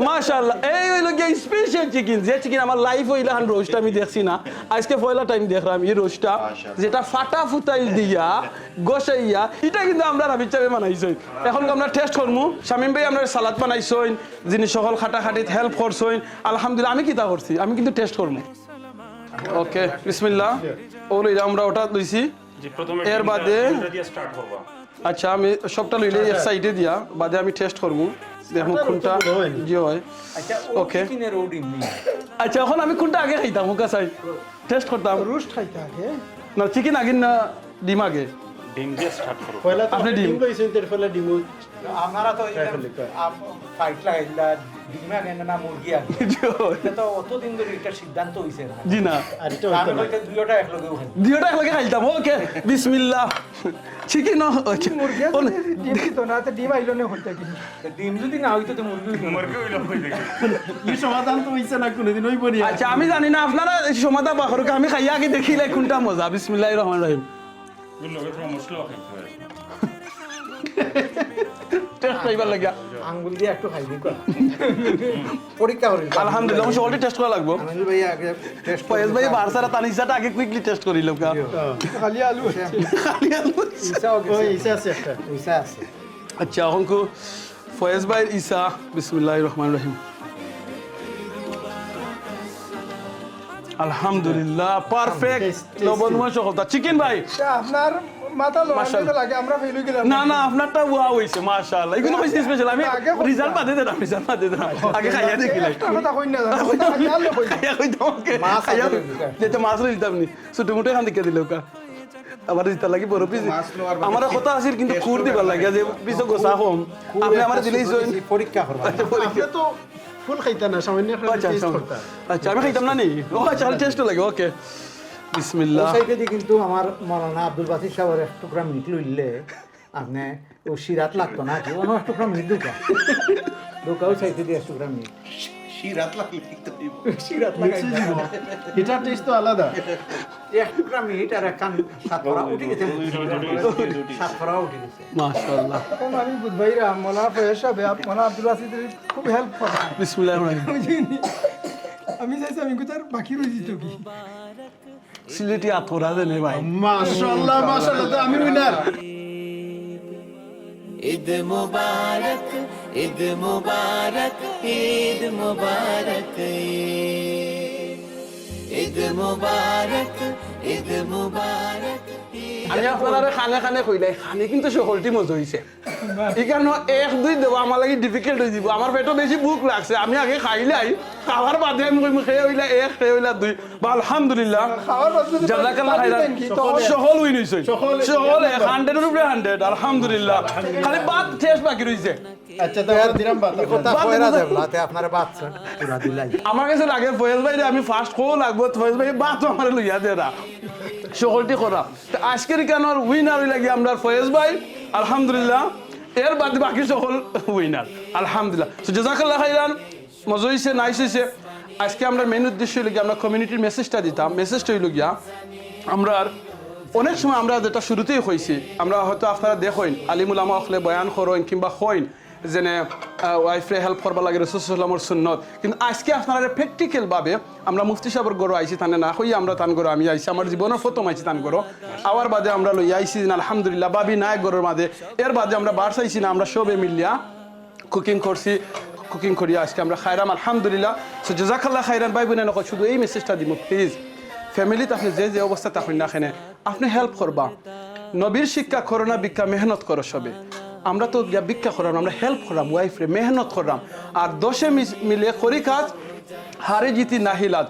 মাশাআল্লাহ এই হইলো কি স্পেশাল চিকেন যে চিকেন আমার লাইফ হইলা হান রোস্ট আমি দেখছি না আজকে পয়লা টাইম দেখলাম এই রোস্টটা যেটা ফাটা ফুটাইল দিয়া গোসাইয়া এটা কিন্তু আমরা রাবিচাবে বানাইছই এখন আমরা টেস্ট করমু শামিম ভাই আমরা সালাদ বানাইছই জিনিস সকল খাটাখাটিত হেল্প করছই আলহামদুলিল্লাহ আমি কিতা করছি আমি কিন্তু টেস্ট করমু ওকে বিসমিল্লাহ ওলে আমরা ওটা লইছি যে প্রথমে এর বাদে ডিমটা দিয়ে স্টার্ট করবা আচ্ছা আমি সবটা লইলে এক সাইডে দিয়া বাদে আমি টেস্ট করবো দেখুন কোনটা জি হয় ওকে চিকেনের ও ডিম নি আচ্ছা এখন আমি কোনটা আগে খাইতাম হুকা চাই টেস্ট করতাম রোস্ট খাইতে আগে না চিকেন আগে না ডিম আগে ডিম দিয়ে স্টার্ট করব পয়লা তো আপনি আপনি ডিম। ডিম লইছেন তার ফলে ডিমও আপনারা তো ট্রাই করলে কয়। ফাইট লাগাইলা ডিমে আগে না মুরগি আগে এটা তো অতদিন ধরে এটা সিদ্ধান্ত হইছে না জি না আর এটা আমি হইতো না। কইতে দুইটা একলগে খাই দুইটা একলগে খাইতাম ওকে বিসমিল্লাহ চিকেন মুরগি ডিম দিত না তো ডিম আইলো না হইতে কি ডিম যদি না হইতো তো মুরগি হইতো না। মুরগি হইলো কই দেখি এই সমাধান তো হইছে না কোনোদিন হইব নি আচ্ছা আমি জানি না আপনারা সমাধা বাখরকে আমি খাইয়া আগে দেখিলে কোনটা মজা বিসমিল্লাহির রহমানির রহিম লগে তো মশলা খাইতে হয় টেস্ট পাইবার লাগিয়া আঙ্গুল দিয়ে একটু খাইবি কর পরীক্ষা করি আলহামদুলিল্লাহ আমি সকলটি টেস্ট করা লাগবো আমিনুল ভাই আগে টেস্ট ফয়েজ ভাই বারসারা তানিসাটা আগে কুইকলি টেস্ট করিলাম কা খালি আলু খালি আলু। ইসাও ওই গেছে ইসা আছে একটা ইসা আছে আচ্ছা এখন কো ফয়েজ ভাই ইসা বিসমিল্লাহির রহমানির রহিম আলহামদুলিল্লাহ পারফেক্ট Tasty. লবণ মরিচ সকলটা চিকেন ভাই আপনার মাথা মাশাআল্লাহ। লড়াইতে লাগে আমরা ফেল গেলাম না না আপনারটা ওয়া হইছে মাশাআল্লাহ এগুলো হইছে স্পেশাল আমি আগে কইতাম। রিজাল্ট বাদে দেন রিজাল্ট বাদে দেন আগে খাইয়া দেখিলাই একটা কথা কই না জানো কথা খালি আলু কই খাইয়া কইতাম ওকে মাছ খাইয়া আগে দিতাম। যেটা মাছ দিতাম নি ছোট মোটো খান দিকে দিল কা আমার দিতে লাগি বড় পিস মাছ লওয়ার বাদে আমার কথা আছিল কিন্তু taste খুর তো দিবার লাগে যে পিস গোসা কম আপনি আমার দিলেই জয়েন পরীক্ষা করবা আপনি তো ফুল খাইতা না সামান্য একটা আচ্ছা টেস্ট আচ্ছা করতা আচ্ছা আমি খাইতাম না নি ও আচ্ছা টেস্ট লাগে ওকে বিসমিল্লাহ সাইডে দিয়ে কিন্তু আমার মৌলানা আব্দুল বাসির সাহেবের এক টুকরা মিট লইলে আপনি ও সিরাত লাগতো না কি অন্য এক টুকরা মিট দুকা দুকাও সাইডে দিয়ে এক টুকরা মিট শিরাত লাগলে লিখতে দিব সিরাত লাগাই এটা টেস্ট তো আলাদা এক টুকরা মিট আর এক কান সাত ফরা উঠে গেছে সাত ফরা উঠে গেছে মাশাআল্লাহ এখন আমি বুধভাইরা মৌলানা ফয়েজ সাহেব মৌলানা আব্দুল আসিদের খুব হেল্প করে বিসমিল্লাহির রহমানির রহিম আমি চাইছি আমি কোথার বাকি রয়ে যেত কি সিলেটি আতরা দেনে ভাই মাশাআল্লাহ মাশাআল্লাহ তো আমি উইনার ईद मुबारक ईद मुबारक ईद मुबारक ईद मुबारक ईद मुबारक আমি আপনারা খানে খানে কইলাই খানে কিন্তু সকলটি মজা হইছে এখানে এক দুই দেব আমার লাগি ডিফিকাল্ট হয়ে যাব আমার পেটও বেশি ভুক লাগছে আমি আগে খাইলাই খাবার বাদে আমি কইম খেয়ে হইলা এক খেয়ে হইলা দুই বা আলহামদুলিল্লাহ খাওয়ার পর যদি জাযাকাল্লাহ খাইরান সকল উইন হইছে সকল 100 এর উপরে 100 আলহামদুলিল্লাহ খালি বাদ টেস্ট বাকি রইছে আচ্ছা তো আর দিলাম বাত কথা কইরা দেবলা তে আপনারা বাচ্চা পুরা দিলাই আমার কাছে লাগে ফয়েজ ভাই আমি ফার্স্ট কো লাগবো ফয়েজ ভাই বাদ আমার লইয়া দে না সকলটি করা তো আজকের কেনর উইনার হই লাগি আমরা ফয়েজ ভাই আলহামদুলিল্লাহ এর বাদ বাকি সকল উইনার আলহামদুলিল্লাহ তো জাযাকাল্লাহ খাইরান মজা হইছে নাইস হইছে আজকে আমরা মেইন উদ্দেশ্য হইল গিয়া আমরা কমিউনিটির মেসেজটা দিতাম মেসেজটা হইল গিয়া আমরা অনেক সময় আমরা যেটা শুরুতেই হয়েছি আমরা হয়তো আপনারা দেখেন আলিমুল আমা হলে বয়ান করেন কিংবা হইন যেনে ওয়াইফরে হেল্প করবা লাগে রসুলামর সুন্নত কিন্তু আজকে আপনারা প্র্যাকটিক্যাল ভাবে আমরা মুফতি সাহেবের গরো আইছি তানে না হই আমরা তান গরো আমি আইছি আমার জীবনের প্রথম আইছি তান গরো আওয়ার বাদে আমরা লই আইছি আলহামদুলিল্লাহ বাবি নাই গরোর মাঝে এর বাদে আমরা বার চাইছি না আমরা সবে মিলিয়া কুকিং করছি কুকিং করি আজকে আমরা খাইরাম আলহামদুলিল্লাহ সো জাযাকাল্লাহ খাইরান ভাই বোনেরা শুধু এই মেসেজটা দিব প্লিজ ফ্যামিলিতে আপনি যে যে অবস্থা থাকুন না খেনে আপনি হেল্প করবা নবীর শিক্ষা করো না ভিক্ষা মেহনত করো সবে আমরা তো গিয়া ভিক্ষা করাম আমরা হেল্প করাম ওয়াইফরে মেহনত করাম আর দশে মিলে করি কাজ হারে জিতি নাহিলাদ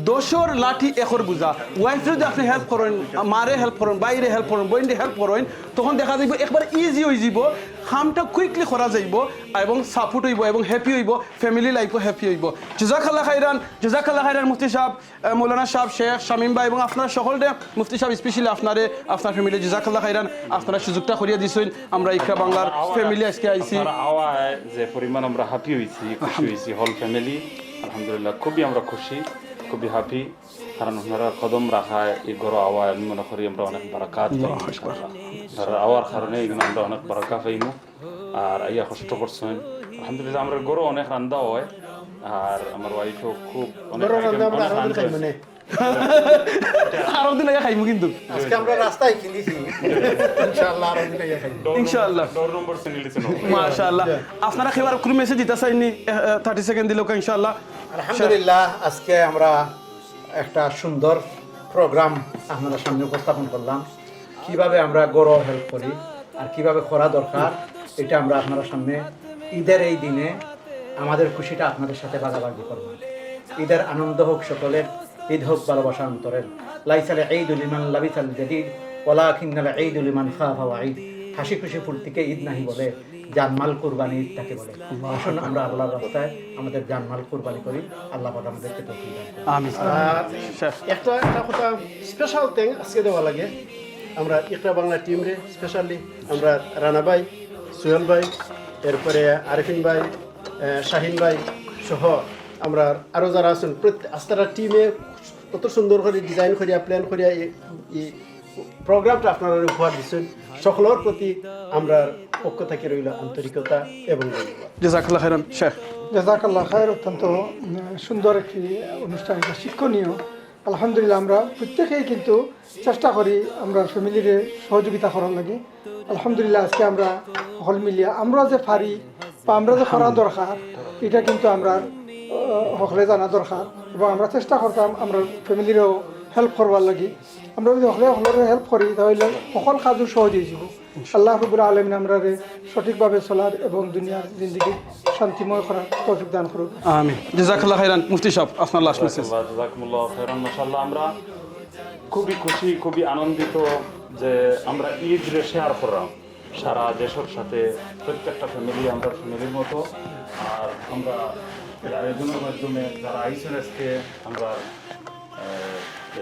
দোষর লাঠি একর বুঝা ওয়াইফরে যদি আপনি হেল্প করেন মারে হেল্প করেন বাইরে হেল্প করেন বইন্ডে হেল্প করেন তখন দেখা যাইব একবার ইজি হয়ে যাব কামটা কুইকলি করা যাইব এবং সাপোর্ট হইব এবং হ্যাপি হইব ফ্যামিলি লাইফও হ্যাপি হইব জাযাকাল্লাহ খাইরান মুফতি সাহেব মৌলানা সাহেব শেখ শামীম ভাই এবং আপনারা সকলে মুফতি সাহেব স্পেশালি আপনারে আপনার ফ্যামিলি জাযাকাল্লাহ খাইরান আপনারা সুযোগটা করিয়া দিছেন আমরা ইকরা বাংলার ফ্যামিলি আজকে আইছি আপনার আওয়ায় যে পরিমাণ আমরা হ্যাপি হয়েছি খুশি হয়েছি হল ফ্যামিলি আলহামদুলিল্লাহ খুবই আমরা খুশি খুবই হ্যাপি কারণ আপনারা কদম রাখায় এই গরো আওয়ায় আমি মনে করি আমরা অনেক বারাকাত আওয়ার কারণে এগুলো আমরা অনেক বারাকা পাইমু আর আইয়া কষ্ট করছেন আলহামদুলিল্লাহ আমরা গরো অনেক রান্দা হয় আর আমার ওয়াইফও খুব অনেক বড় রান্না আমরা অনেক আরো খাই রান্ধে। মানে আরো দিন আগে খাইমু কিন্তু আজকে আমরা রাস্তায় কিনেছি ইনশাআল্লাহ আর দিন খাই ইনশাআল্লাহ ডোর নম্বর চিনি লিছেন মাশাআল্লাহ আপনারা খেবার কোনো মেসেজ দিতে চাইনি 30 সেকেন্ড দিলো ইনশাআল্লাহ আলহামদুলিল্লাহ আজকে আমরা একটা সুন্দর প্রোগ্রাম আপনাদের সামনে উপস্থাপন করলাম কিভাবে আমরা গরো হেল্প করি আর কিভাবে করা দরকার এটা আমরা আপনাদের সামনে ঈদের এই দিনে আমাদের খুশিটা আপনাদের সাথে ভাগাভাগি করব ঈদের আনন্দ হোক সকলের ঈদ হোক ভালোবাসা অন্তরের লাইসালে ঈদুল ইমান লাবিসাল জাদিদ ওয়ালাকিন্নাল ঈদু লিমান খাফা ওয়াঈদ, হাসি খুশি ফুর্তিকে ঈদ নাহি বলে, জানমাল কুরবানি ঈদটাকে বলে। আসুন আমরা আল্লাহর রাস্তায় আমাদের জানমাল কুরবানি করি, আল্লাহ পাক আমাদেরকে তৌফিক দান করুন। আমিন। আর একটা কথা স্পেশাল থ্যাঙ্ক আজকে দেওয়া লাগে আমরা ইকরা বাংলা টিমরে, স্পেশালি আমরা রানা ভাই, সোহেল ভাই, এরপরে আরিফিন ভাই, শাহিন ভাই সহ আমরা আরও যারা আছেন আস্তারা টিমে কত সুন্দর করে ডিজাইন করিয়া প্ল্যান করিয়া এই প্রোগ্রামটা আপনারা উপহার দিচ্ছেন, সকলের প্রতি আমরা পক্ষ থেকে রইল আন্তরিকতা এবং ধন্যবাদ। জাযাকাল্লাহ খাইরান শেখ। জাযাকাল্লাহ খায়ের। অত্যন্ত সুন্দর একটি অনুষ্ঠান, এটা শিক্ষণীয়। আলহামদুলিল্লাহ আমরা প্রত্যেকেই কিন্তু চেষ্টা করি আমরা ফ্যামিলির সহযোগিতা করার লাগে। আলহামদুলিল্লাহ আজকে আমরা হল মিলিয়া আমরা যে পারি বা আমরা যে করা দরকার এটা কিন্তু আমরা সকলে জানা দরকার, এবং আমরা চেষ্টা করতাম আমরা ফ্যামিলিরও হেল্প করবার লাগি। আমরা যদি সকলে হেল্প করি তাহলে সকল কাজও সহজ হয়ে যাব। আল্লাহ রাব্বুল আলামিন আমরা সঠিকভাবে চলার এবং দুনিয়ার জিন্দগি শান্তিময় করার তৌফিক দান করুন। আমিন। জাযাকাল্লাহ খাইরান মুফতি সাহেব, আপনার লাস্ট মেসেজ। জাযাকুমুল্লাহু খাইরান। মাশাআল্লাহ আমরা খুবই খুশি, খুবই আনন্দিত যে আমরা ঈদ রে শেয়ার করলাম সারা দেশের সাথে, প্রত্যেকটা ফ্যামিলি আমরা ফ্যামিলির মতো। আর আমরা এই আয়োজনের মাধ্যমে যারা আইসেন আজকে আমরা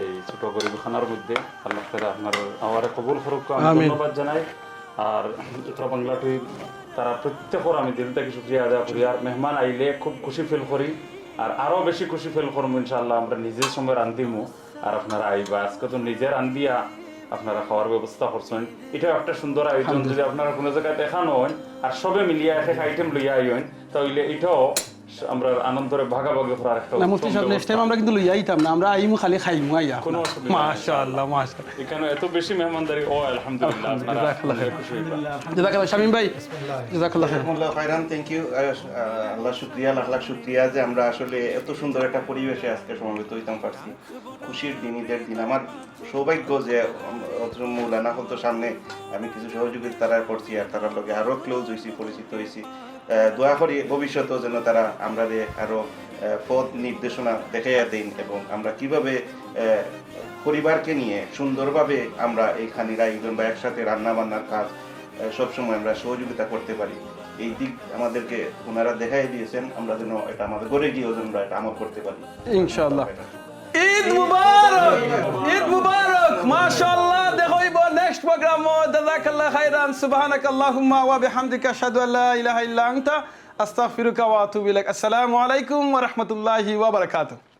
এই ছোট গরিবখানার মধ্যে, আল্লাহ তাআলা আপনার আমারে কবুল করুক, আমি ধন্যবাদ জানাই। আর ইকরা বাংলা টিম তারা প্রত্যেকের আমি দিল থেকে শুকরিয়া আদায় করি। আর মেহমান আইলে খুব খুশি ফিল করি, আর আরও বেশি খুশি ফিল করবো ইনশাআল্লাহ। আমরা নিজের সময় রান্ধিমু আর আপনারা আইবা। আজকে তো নিজে রান্ধিয়া আপনারা খাওয়ার ব্যবস্থা করছেন, এটাও একটা সুন্দর আয়োজন। যদি আপনারা কোনো জায়গায় দেখানো হয় আর সবে মিলিয়ে এক এক আইটেম লইয়া আইন, তাহলে এটাও আমরা আনন্দরে ভাগাভাগি করার একটা না মুফতি সাহেব, নেক্সট টাইম আমরা কিন্তু লইয়া আইতাম না, আমরা আইমু খালি খাইমু আইয়া। কোনো অসুবিধা নেই। মাশাআল্লাহ মাশাআল্লাহ। এখানে এত বেশি মেহমানদারি, ও আলহামদুলিল্লাহ আপনারা খুশি হইবা। জাযাকাল্লাহ শামীম ভাই, জাযাকাল্লাহ খাইরান। জাযাকুমুল্লাহু খাইরান, থ্যাংক ইউ। আল্লাহ শুকরিয়া, লাখ লাখ শুকরিয়া যে আমরা আসলে এত সুন্দর একটা পরিবেশে আজকে সমবেত হইতাম পারছি। খুশির দিন, ঈদের দিন। আমার সৌভাগ্য যে মৌলানা হল তো সামনে আমি কিছু সহযোগিতার করছি, আর তারা লোকে আরও ক্লোজ হয়েছি, পরিচিত হয়েছি। দোয়া করি ভবিষ্যতেও যেন তারা আমরা আরও পথ নির্দেশনা দেখাইয়া দেন, এবং আমরা কিভাবে পরিবারকে নিয়ে সুন্দরভাবে আমরা এই খানির আয়োজন বা একসাথে রান্না বান্নার কাজ সবসময় আমরা সহযোগিতা করতে পারি, এই দিক আমাদেরকে ওনারা দেখাই দিয়েছেন। আমরা যেন এটা আমাদের ঘরে গিয়েও যেন আমরা এটা আমল করতে পারি ইনশাআল্লাহ। ঈদ মুবারক, ঈদ মুবারক, মাশাআল্লাহ। দেখইব নেক্সট প্রোগ্রাম। জাযাকাল্লাহ খাইরান। সুবহানাকাল্লাহুম্মা ওয়া বিহামদিকা আশহাদু আল্লা ইলাহা ইল্লা আনতা আস্তাগফিরুকা ওয়া আতুবু ইলাইক। আসসালামু আলাইকুম ওয়া রাহমাতুল্লাহি ওয়া বারাকাতুহু।